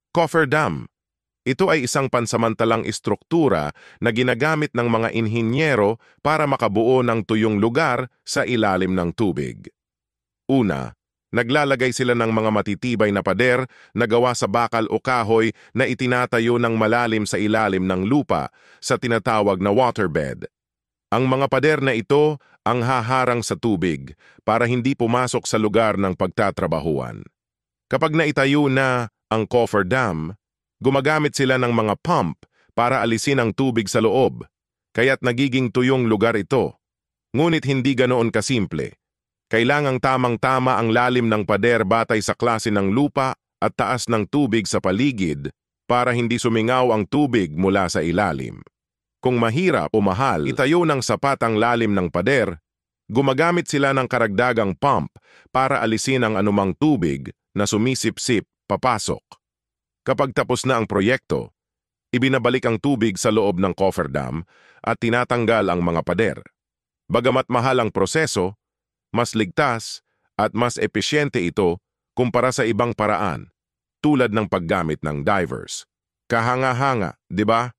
Cofferdam. Ito ay isang pansamantalang istruktura na ginagamit ng mga inhinyero para makabuo ng tuyong lugar sa ilalim ng tubig. Una, naglalagay sila ng mga matitibay na pader na gawa sa bakal o kahoy na itinatayo ng malalim sa ilalim ng lupa sa tinatawag na waterbed. Ang mga pader na ito ang haharang sa tubig para hindi pumasok sa lugar ng pagtatrabahuan. Kapag naitayo na ang cofferdam, gumagamit sila ng mga pump para alisin ang tubig sa loob, kaya't nagiging tuyong lugar ito. Ngunit hindi ganoon kasimple. Kailangang tamang-tama ang lalim ng pader batay sa klase ng lupa at taas ng tubig sa paligid para hindi sumingaw ang tubig mula sa ilalim. Kung mahirap o mahal itayo ng sapat ang lalim ng pader, gumagamit sila ng karagdagang pump para alisin ang anumang tubig na sumisipsip papasok. Kapag tapos na ang proyekto, ibinabalik ang tubig sa loob ng cofferdam at tinatanggal ang mga pader. Bagamat mahal ang proseso, mas ligtas at mas epesyente ito kumpara sa ibang paraan, tulad ng paggamit ng divers. Kahanga-hanga, di ba?